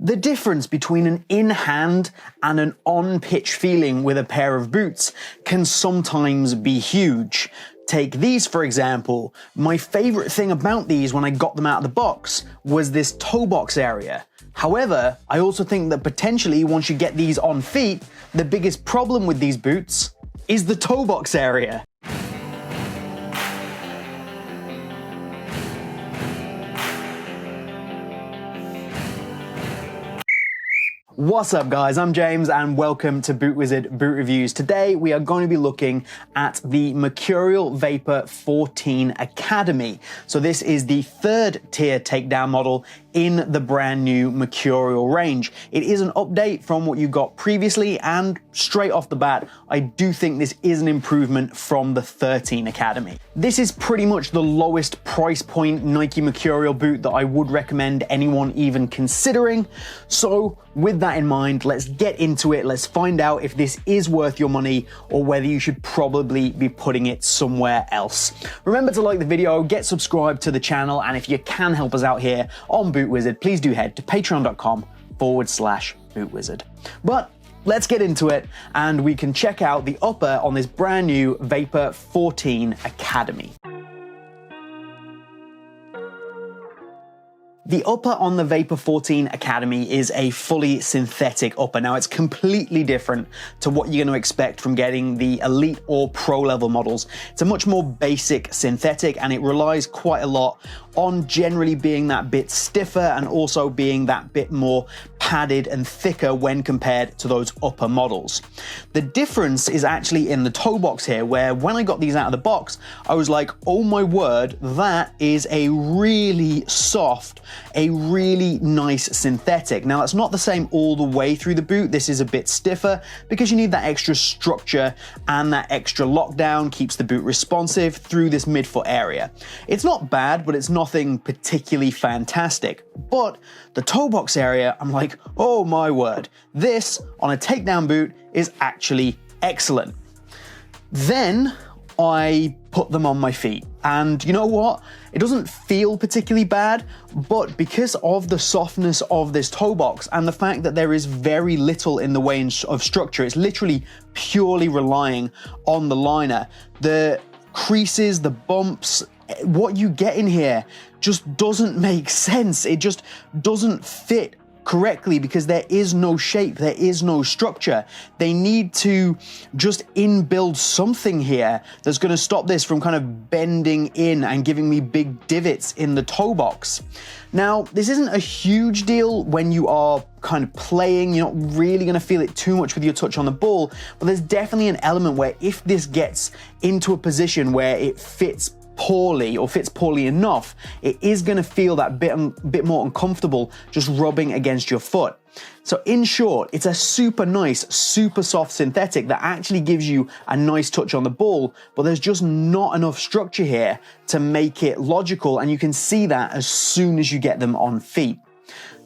The difference between an in-hand and an on-pitch feeling with a pair of boots can sometimes be huge. Take these for example. My favorite thing about these when I got them out of the box was this toe box area. However, I also think that potentially once you get these on feet, the biggest problem with these boots is the toe box area. What's up guys, I'm James and welcome to BootWizard Boot Reviews. Today we are going to be looking at the Mercurial Vapor 14 Academy. So this is the third tier takedown model in the brand new Mercurial range. It is an update from what you got previously, and straight off the bat, I do think this is an improvement from the 13 Academy. This is pretty much the lowest price point Nike Mercurial boot that I would recommend anyone even considering. So with that in mind, let's get into it. Let's find out if this is worth your money or whether you should probably be putting it somewhere else. Remember to like the video, get subscribed to the channel, and if you can help us out here on BootWizard, please do head to patreon.com/BootWizard. But let's get into it and we can check out the upper on this brand new Vapor 14 Academy. The upper on the Vapor 14 Academy is a fully synthetic upper. Now it's completely different to what you're going to expect from getting the elite or pro level models. It's a much more basic synthetic and it relies quite a lot on generally being that bit stiffer and also being that bit more padded and thicker when compared to those upper models. The difference is actually in the toe box here, where when I got these out of the box, I was like, oh my word, that is a really soft, a really nice synthetic. Now that's not the same all the way through the boot. This is a bit stiffer because you need that extra structure and that extra lockdown keeps the boot responsive through this midfoot area. It's not bad, but it's nothing particularly fantastic. But the toe box area, I'm like, oh my word, this on a takedown boot is actually excellent. Then I put them on my feet, and you know what? It doesn't feel particularly bad, but because of the softness of this toe box and the fact that there is very little in the way of structure, it's literally purely relying on the liner. The creases, the bumps, what you get in here just doesn't make sense. It just doesn't fit correctly because there is no shape, there is no structure. They need to just inbuild something here that's going to stop this from kind of bending in and giving me big divots in the toe box. Now, this isn't a huge deal when you are kind of playing. You're not really going to feel it too much with your touch on the ball, but there's definitely an element where if this gets into a position where it fits poorly or fits poorly enough, it is going to feel that bit more uncomfortable just rubbing against your foot. So in short, it's a super nice, super soft synthetic that actually gives you a nice touch on the ball, but there's just not enough structure here to make it logical, and you can see that as soon as you get them on feet.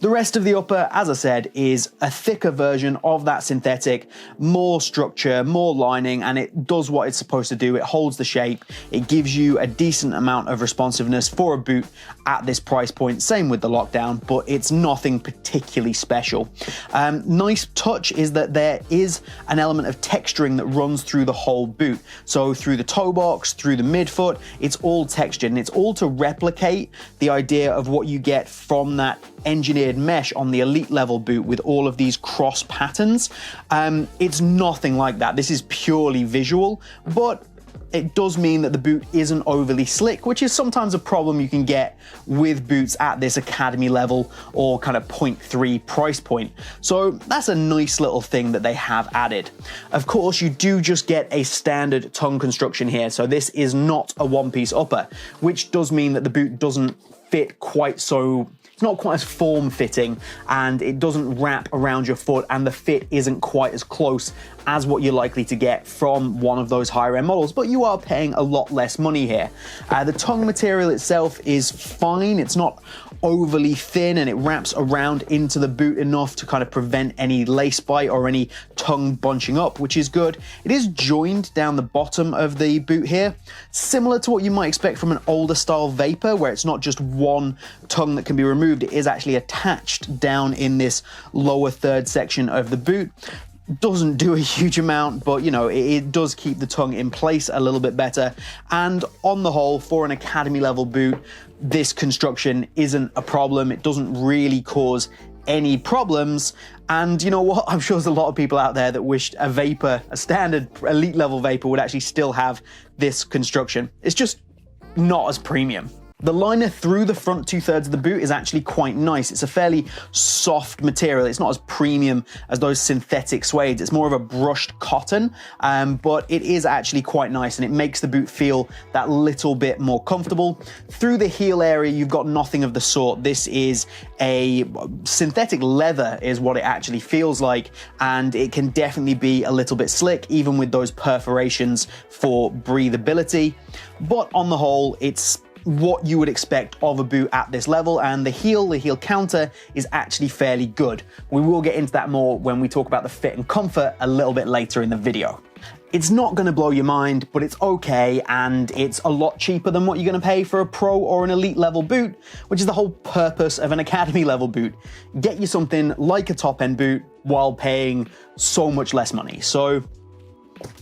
The rest of the upper, as I said, is a thicker version of that synthetic, more structure, more lining, and it does what it's supposed to do. It holds the shape. It gives you a decent amount of responsiveness for a boot at this price point. Same with the lockdown, but it's nothing particularly special. Nice touch is that there is an element of texturing that runs through the whole boot. So through the toe box, through the midfoot, it's all textured, and it's all to replicate the idea of what you get from that engineered mesh on the elite level boot with all of these cross patterns. It's nothing like that. This is purely visual, but it does mean that the boot isn't overly slick, which is sometimes a problem you can get with boots at this Academy level or kind of 0.3 price point. So that's a nice little thing that they have added. Of course, you do just get a standard tongue construction here. So this is not a one-piece upper, which does mean that the boot doesn't fit quite so, it's not quite as form-fitting, and it doesn't wrap around your foot, and the fit isn't quite as close as what you're likely to get from one of those higher end models, but you are paying a lot less money here. The tongue material itself is fine. It's not overly thin, and it wraps around into the boot enough to kind of prevent any lace bite or any tongue bunching up, which is good. It is joined down the bottom of the boot here, similar to what you might expect from an older style Vapor, where it's not just one tongue that can be removed, it is actually attached down in this lower third section of the boot. Doesn't do a huge amount, but you know, it does keep the tongue in place a little bit better. And on the whole, for an academy level boot, this construction isn't a problem. It doesn't really cause any problems. And you know what? I'm sure there's a lot of people out there that wished a Vapor, a standard elite level Vapor, would actually still have this construction. It's just not as premium. The liner through the front 2/3 of the boot is actually quite nice. It's a fairly soft material. It's not as premium as those synthetic suedes. It's more of a brushed cotton, but it is actually quite nice, and it makes the boot feel that little bit more comfortable. Through the heel area, you've got nothing of the sort. This is a synthetic leather is what it actually feels like, and it can definitely be a little bit slick, even with those perforations for breathability. But on the whole, it's what you would expect of a boot at this level, and the heel counter is actually fairly good. We will get into that more when we talk about the fit and comfort a little bit later in the video. It's not going to blow your mind, but it's okay, and it's a lot cheaper than what you're going to pay for a pro or an elite level boot, which is the whole purpose of an academy level boot. Get you something like a top end boot while paying so much less money. So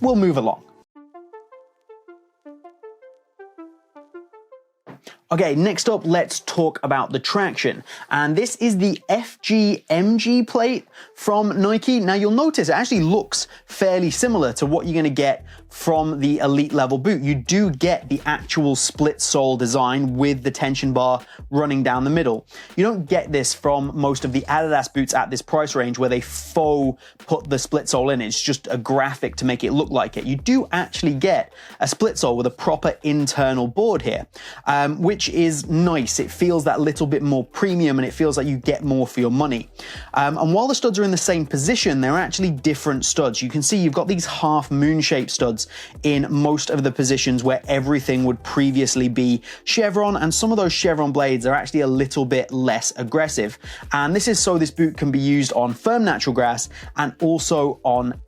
we'll move along. Okay, next up, let's talk about the traction. And this is the FG-MG plate from Nike. Now you'll notice it actually looks fairly similar to what you're gonna get from the elite level boot. You do get the actual split sole design with the tension bar running down the middle. You don't get this from most of the Adidas boots at this price range, where they faux put the split sole in. It's just a graphic to make it look like it. You do actually get a split sole with a proper internal board here, which is nice. It feels that little bit more premium, and it feels like you get more for your money. And while the studs are in the same position, they're actually different studs. You can see you've got these half moon shaped studs in most of the positions where everything would previously be chevron, and some of those chevron blades are actually a little bit less aggressive. And this is so this boot can be used on firm natural grass and also on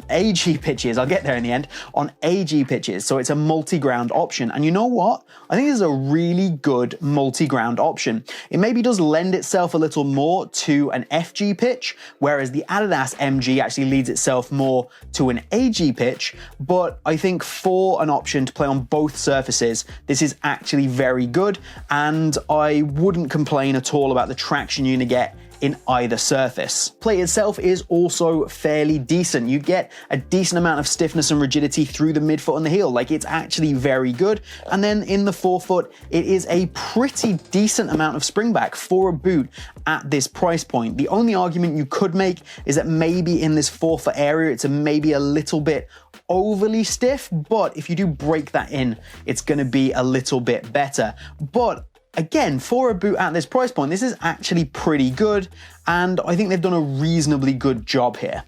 AG pitches. I'll get there in the end. On AG pitches, so it's a multi-ground option. And you know what? I think this is a really good multi-ground option. It maybe does lend itself a little more to an FG pitch, whereas the Adidas MG actually leads itself more to an AG pitch. But I think for an option to play on both surfaces, this is actually very good, and I wouldn't complain at all about the traction you're gonna get in either surface. Plate itself is also fairly decent. You get a decent amount of stiffness and rigidity through the midfoot and the heel. Like, it's actually very good. And then in the forefoot, it is a pretty decent amount of springback for a boot at this price point. The only argument you could make is that maybe in this forefoot area, it's maybe a little bit overly stiff, but if you do break that in, it's gonna be a little bit better. But again, for a boot at this price point, this is actually pretty good, and I think they've done a reasonably good job here.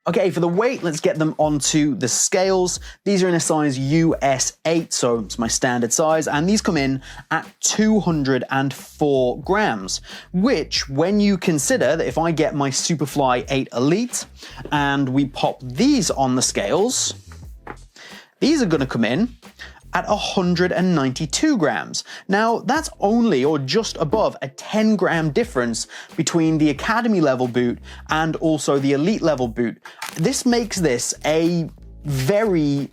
Okay, for the weight, let's get them onto the scales. These are in a size US 8, so it's my standard size, and these come in at 204 grams, which, when you consider that if I get my Superfly 8 Elite and we pop these on the scales, these are gonna come in at 192 grams. Now, that's only or just above a 10-gram difference between the academy level boot and also the elite level boot. This makes this a very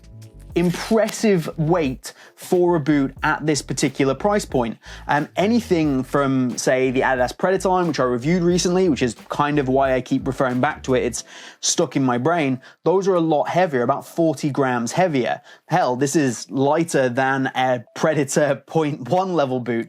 impressive weight for a boot at this particular price point. Anything from, say, the Adidas Predator line, which I reviewed recently, which is kind of why I keep referring back to it, it's stuck in my brain, those are a lot heavier, about 40 grams heavier. Hell, this is lighter than a Predator 0.1 level boot.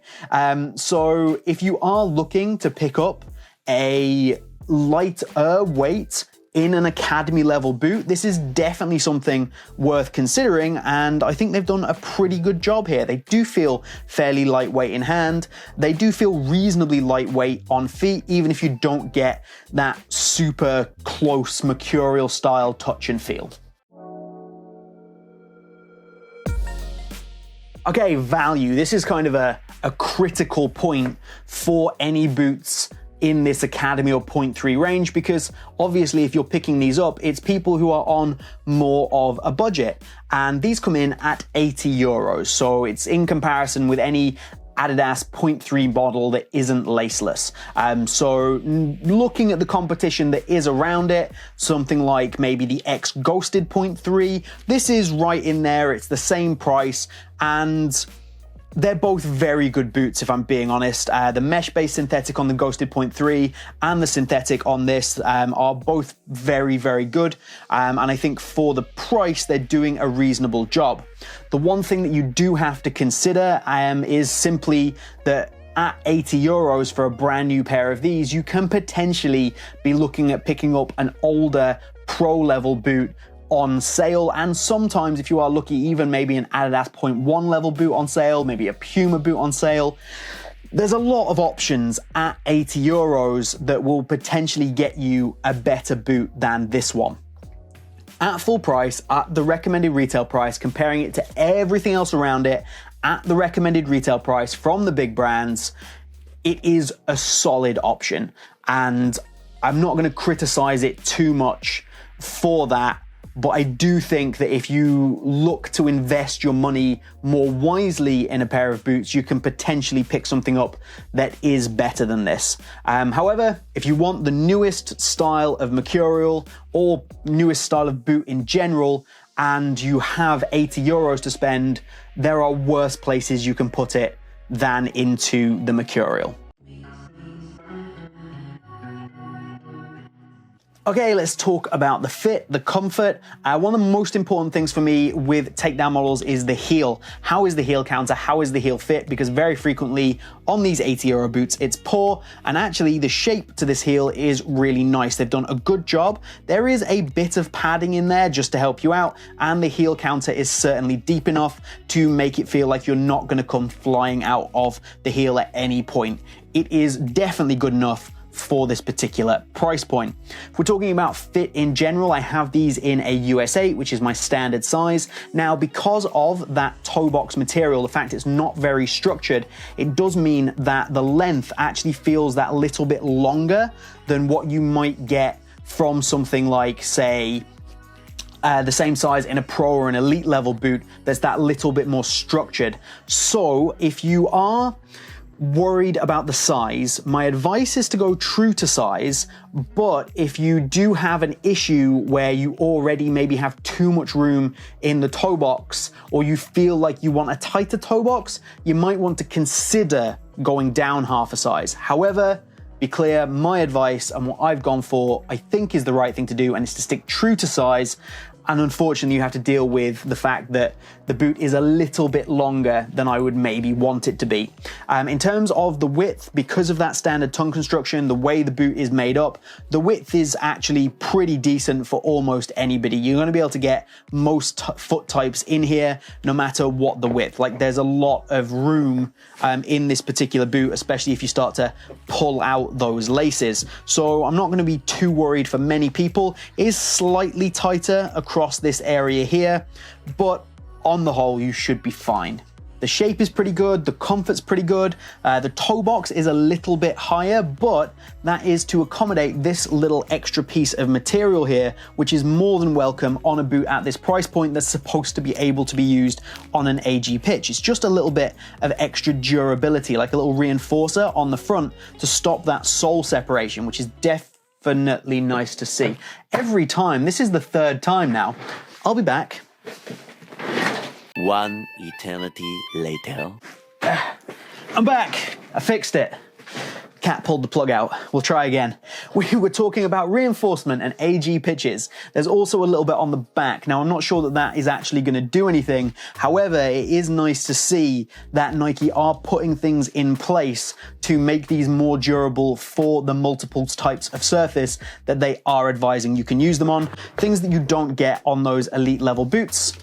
So if you are looking to pick up a lighter weight in an academy level boot, this is definitely something worth considering, and I think they've done a pretty good job here. They do feel fairly lightweight in hand. They do feel reasonably lightweight on feet, even if you don't get that super close Mercurial style touch and feel. Okay, value. This is kind of a critical point for any boots in this Academy or 0.3 range, because obviously if you're picking these up, it's people who are on more of a budget. And these come in at 80 euros. So it's in comparison with any Adidas 0.3 model that isn't laceless. So looking at the competition that is around it, something like maybe the X Ghosted 0.3, this is right in there. It's the same price, and they're both very good boots, if I'm being honest. The mesh-based synthetic on the Ghosted 0.3 and the synthetic on this are both very, very good. And I think for the price, they're doing a reasonable job. The one thing that you do have to consider is simply that at 80 euros for a brand new pair of these, you can potentially be looking at picking up an older pro level boot on sale, and sometimes if you are lucky, even maybe an Adidas 0.1 level boot on sale, maybe a Puma boot on sale. There's a lot of options at 80 euros that will potentially get you a better boot than this one. At full price, at the recommended retail price, comparing it to everything else around it, at the recommended retail price from the big brands, it is a solid option. And I'm not going to criticize it too much for that. But I do think that if you look to invest your money more wisely in a pair of boots, you can potentially pick something up that is better than this. However, if you want the newest style of Mercurial or newest style of boot in general, and you have 80 euros to spend, there are worse places you can put it than into the Mercurial. Okay, let's talk about the fit, the comfort. One of the most important things for me with takedown models is the heel. How is the heel counter? How is the heel fit? Because very frequently on these 80 euro boots, it's poor, and actually the shape to this heel is really nice. They've done a good job. There is a bit of padding in there just to help you out, and the heel counter is certainly deep enough to make it feel like you're not gonna come flying out of the heel at any point. It is definitely good enough for this particular price point. If we're talking about fit in general, I have these in a US 8, which is my standard size. Now, because of that toe box material, the fact it's not very structured, it does mean that the length actually feels that little bit longer than what you might get from something like, say, the same size in a pro or an elite level boot. There's that little bit more structured. So if you are worried about the size, my advice is to go true to size. But if you do have an issue where you already maybe have too much room in the toe box, or you feel like you want a tighter toe box, you might want to consider going down half a size. However, be clear, my advice and what I've gone for, I think is the right thing to do, and it's to stick true to size. And unfortunately, you have to deal with the fact that the boot is a little bit longer than I would maybe want it to be. In terms of the width, because of that standard tongue construction, the way the boot is made up, the width is actually pretty decent for almost anybody. You're going to be able to get most foot types in here, no matter what the width. Like, there's a lot of room in this particular boot, especially if you start to pull out those laces. So I'm not going to be too worried for many people. It is slightly tighter across this area here, but on the whole, you should be fine. The shape is pretty good, the comfort's pretty good, the toe box is a little bit higher, but that is to accommodate this little extra piece of material here, which is more than welcome on a boot at this price point that's supposed to be able to be used on an AG pitch. It's just a little bit of extra durability, like a little reinforcer on the front to stop that sole separation, which is definitely nice to see. Every time, this is the third time now. I'll be back. One eternity later. I'm back. I fixed it. Cat pulled the plug out. We'll try again. We were talking about reinforcement and AG pitches. There's also a little bit on the back. Now, I'm not sure that that is actually going to do anything. However, it is nice to see that Nike are putting things in place to make these more durable for the multiple types of surface that they are advising you can use them on. Things that you don't get on those elite level boots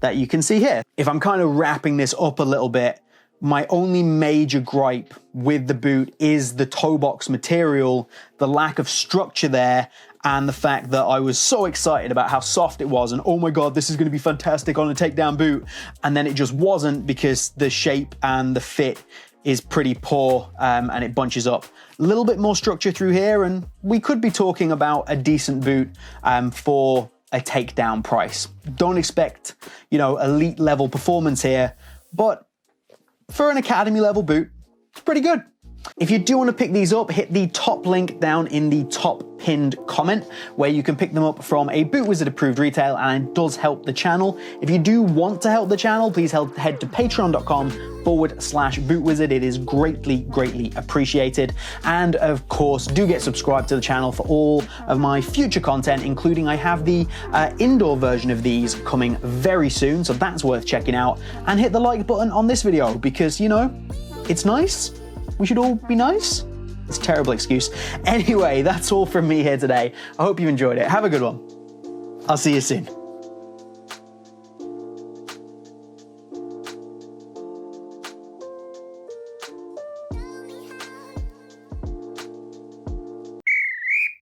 that you can see here. If I'm kind of wrapping this up a little bit, my only major gripe with the boot is the toe box material, the lack of structure there, and the fact that I was so excited about how soft it was and, oh my God, this is going to be fantastic on a takedown boot. And then it just wasn't, because the shape and the fit is pretty poor and it bunches up. A little bit more structure through here, and we could be talking about a decent boot for a takedown price. Don't expect, you know, elite level performance here, but for an academy level boot, it's pretty good. If you do want to pick these up, hit the top link down in the top pinned comment where you can pick them up from a BootWizard approved retail, and it does help the channel. If you do want to help the channel, please head to patreon.com/BootWizard. It is greatly appreciated. And of course, do get subscribed to the channel for all of my future content, including I have the indoor version of these coming very soon, so that's worth checking out. And hit the like button on this video because, you know, it's nice. We should all be nice. It's a terrible excuse. Anyway, that's all from me here today. I hope you enjoyed it. Have a good one. I'll see you soon.